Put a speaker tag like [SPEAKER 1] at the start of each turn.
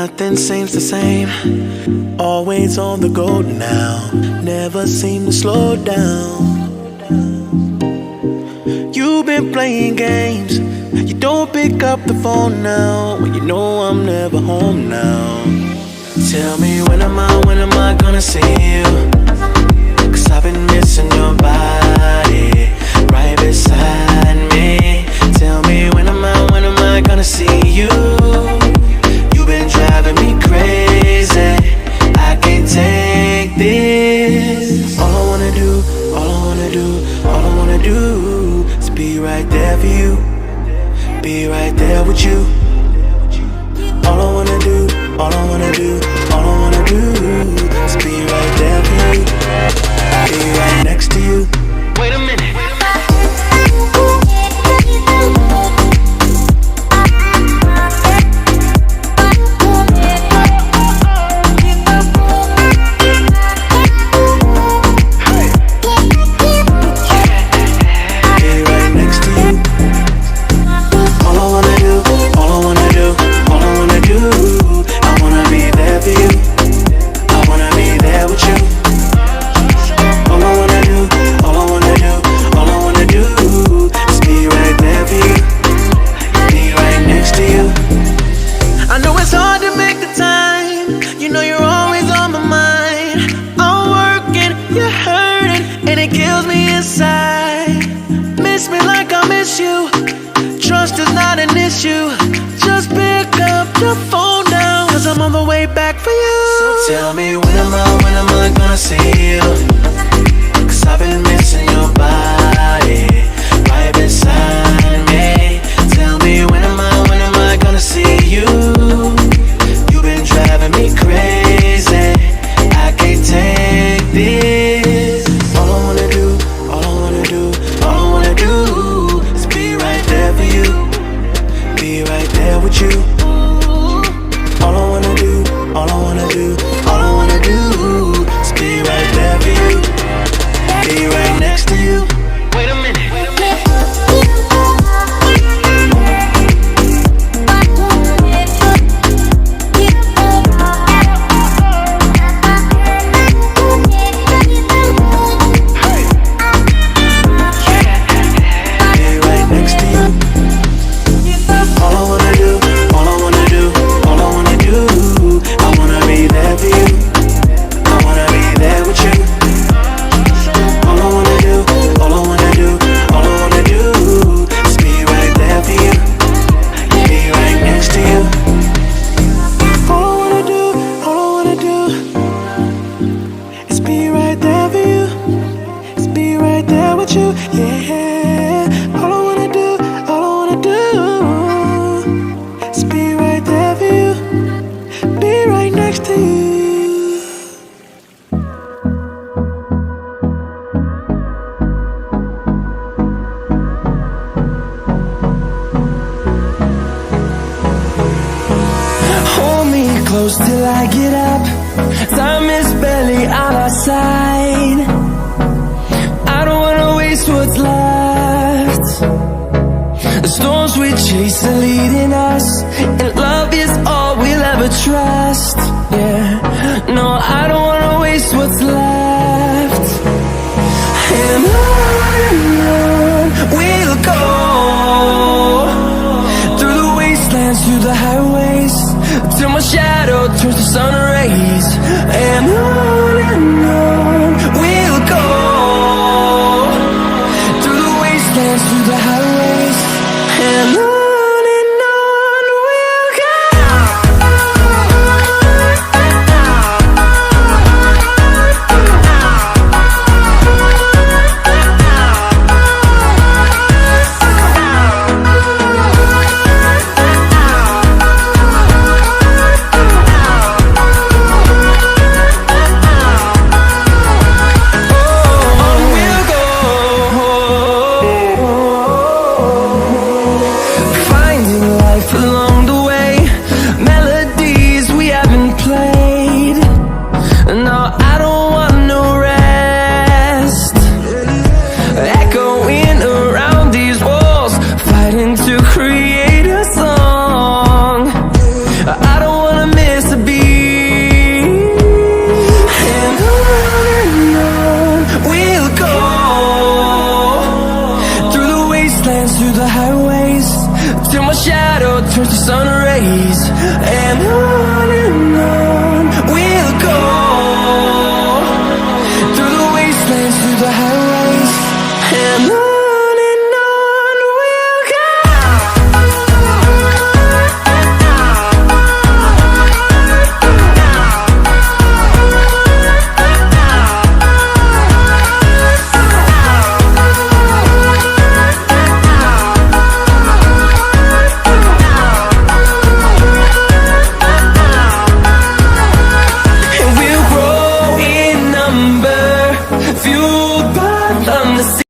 [SPEAKER 1] Nothing seems the same, always on the go now, never seem to slow down. You've been playing games, you don't pick up the phone now, when you know I'm never home now. Tell me when am I gonna see you? 'Cause I've been missing your body right beside me. Tell me when am I gonna see you? You've been driving me crazy, I can't take this. All I wanna do is be right there for you, be right there with you. All I wanna do is be right there for you, be right next to you. Wait a minute. Tell me when am I gonna see you? 'Cause I've been missing your body right beside me. Tell me when am I gonna see you? You've been driving me crazy, I can't take this. All I wanna do is be right there for you, be right there with you. All I wanna do is be right there for you, be right next to you. Wait a minute.
[SPEAKER 2] Till I get up, time is barely on our side. I don't wanna waste what's left. The storms we chase are leading us, and love is all we'll ever trust. Yeah, no, I don't wanna waste what's left. And on we'll go, through the wastelands, through the highways, till my shadow turns to sun rays. And on we'll go, through the wastelands, through the highways. And on we'll go. the high